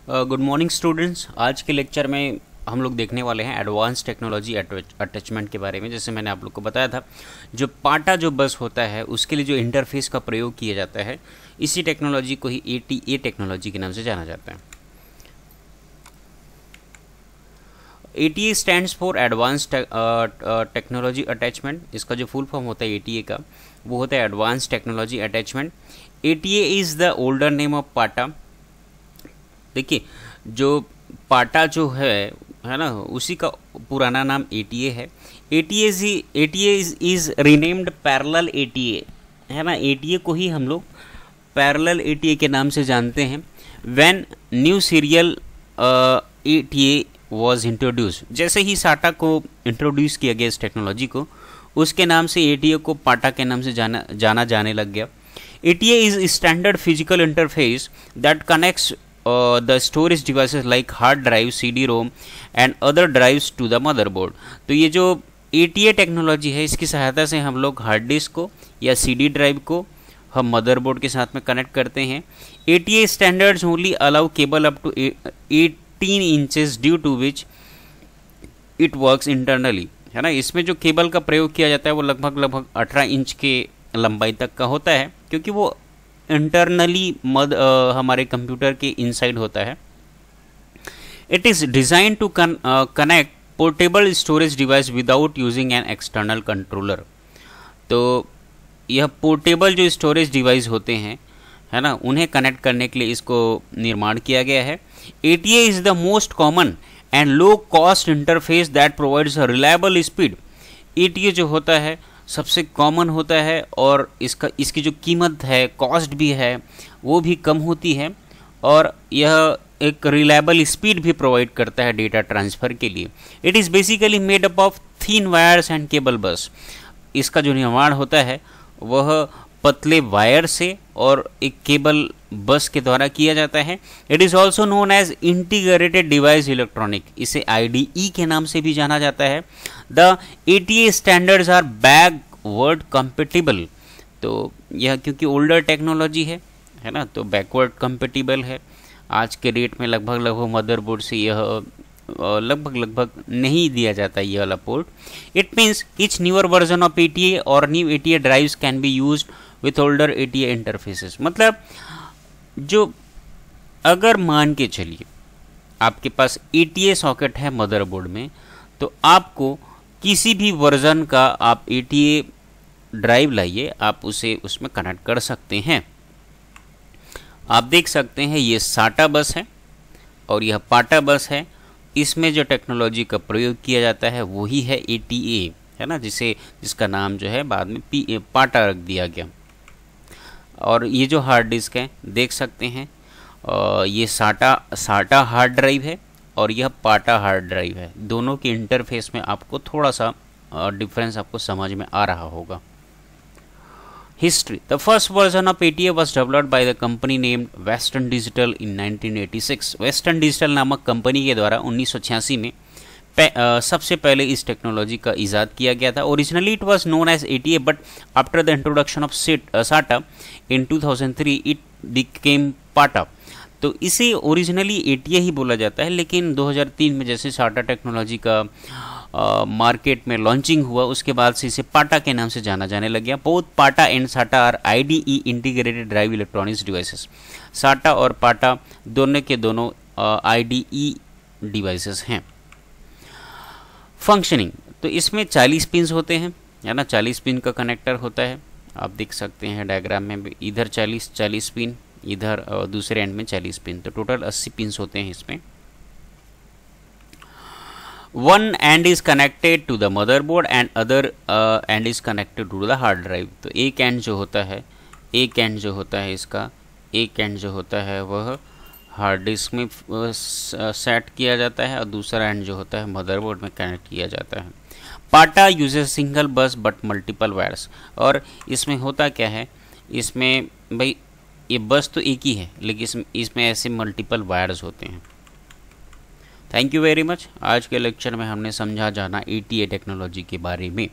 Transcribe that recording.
Good morning students. आज के lecture में हम लोग देखने वाले हैं एडवांस टेक्नोलॉजी अटैचमेंट के बारे में। जैसे मैंने आप लोग को बताया था, जो पाटा जो बस होता है उसके लिए जो इंटरफेस का प्रयोग किया जाता है, इसी टेक्नोलॉजी को ही ATA टेक्नोलॉजी के नाम से जाना जाता है। ATA stands for advance technology attachment. इसका जो फुल फॉर्म होता है ATA का, वो होता है advance technology attachment. ATA is the older name of पाटा। देखिए, जो पाटा जो है ना, उसी का पुराना नाम ATA है। ATA is renamed parallel ATA, है ना। ATA को ही हम लोग पैरेलल ATA के नाम से जानते हैं। When new serial ATA was introduce, जैसे ही साटा को इंट्रोड्यूस किया गया इस टेक्नोलॉजी को, उसके नाम से ATA को पाटा के नाम से जाना जाने लग गया। ATA is standard physical interface that connects the storage devices like hard drive, CD-ROM and other drives to the motherboard। तो ये जो ATA टेक्नोलॉजी है, इसकी सहायता से हम लोग हार्ड डिस्क को या CD ड्राइव को हम मदरबोर्ड के साथ में कनेक्ट करते हैं। ATA standards only allow cable up to 18 inches due to which it works internally, है ना। इसमें जो केबल का प्रयोग किया जाता है वो लगभग 18 इंच के लंबाई तक का होता है, क्योंकि वो इंटरनली हमारे कंप्यूटर के इनसाइड होता है। It is design to connect portable storage device without using an external controller. तो यह पोर्टेबल जो स्टोरेज डिवाइस होते हैं, है ना, उन्हें कनेक्ट करने के लिए इसको निर्माण किया गया है। ATA is the most common and low cost interface that provides a reliable speed. ATA जो होता है सबसे कॉमन होता है और इसकी जो कीमत है, कॉस्ट भी है, वो भी कम होती है, और यह एक रिलायबल स्पीड भी प्रोवाइड करता है डेटा ट्रांसफ़र के लिए। It is basically made up of thin wires and cable बस। इसका जो निर्माण होता है वह पतले वायर से और एक केबल बस के द्वारा किया जाता है। It is also known as integrated device electronic. इसे IDE के नाम से भी जाना जाता है। The ATA standards are backward compatible. तो यह क्योंकि ओल्डर टेक्नोलॉजी है ना, तो बैकवर्ड कंपेटिबल है। आज के डेट में लगभग मदरबोर्ड से यह लगभग नहीं दिया जाता ये वाला port. It means each newer version of ATA और new ATA drives can be used with older ATA interfaces. मतलब जो अगर मान के चलिए आपके पास ATA सॉकेट है मदरबोर्ड में, तो आपको किसी भी वर्जन का आप ATA ड्राइव लाइए, आप उसे उसमें कनेक्ट कर सकते हैं। आप देख सकते हैं ये साटा बस है और यह पाटा बस है। इसमें जो टेक्नोलॉजी का प्रयोग किया जाता है वही है ATA, है ना, जिसका नाम जो है बाद में पाटा रख दिया गया। और ये जो हार्ड डिस्क है देख सकते हैं, ये साटा हार्ड ड्राइव है और यह पाटा हार्ड ड्राइव है। दोनों के इंटरफेस में आपको थोड़ा सा डिफरेंस आपको समझ में आ रहा होगा। History. The first version of ATA was developed by the company named Western Digital in 1986। Western digital नामक कंपनी के द्वारा 1986 में सबसे पहले इस टेक्नोलॉजी का इजाद किया गया था। Originally it was known as ATA, but after the introduction of SATA in 2003 it became पाटा। तो इसे ओरिजिनली ATA ही बोला जाता है, लेकिन 2003 में जैसे साटा टेक्नोलॉजी का मार्केट में लॉन्चिंग हुआ, उसके बाद से इसे पाटा के नाम से जाना जाने लग गया। Both PATA and SATA are IDE integrated drive electronics devices. SATA और पाटा दोनों के दोनों IDE डिवाइसेस हैं। फंक्शनिंग। तो इसमें 40 पिन्स होते हैं, है ना, 40 पिन का कनेक्टर होता है। आप देख सकते हैं डायग्राम में भी, इधर 40 पिन, इधर दूसरे एंड में 40 पिन, तो टोटल 80 पिन्स होते हैं इसमें। One end is connected to the motherboard and other end is connected to the hard drive। तो एक एंड जो होता है इसका, एक एंड जो होता है वह हार्ड डिस्क में सेट किया जाता है और दूसरा एंड जो होता है मदरबोर्ड में कनेक्ट किया जाता है। पाटा यूजेस सिंगल बस बट मल्टीपल वायर्स। और इसमें होता क्या है, इसमें भाई ये बस तो एक ही है, लेकिन इसमें ऐसे मल्टीपल वायर्स होते हैं। Thank you very much. आज के लेक्चर में हमने समझा जाना ATA टेक्नोलॉजी के बारे में।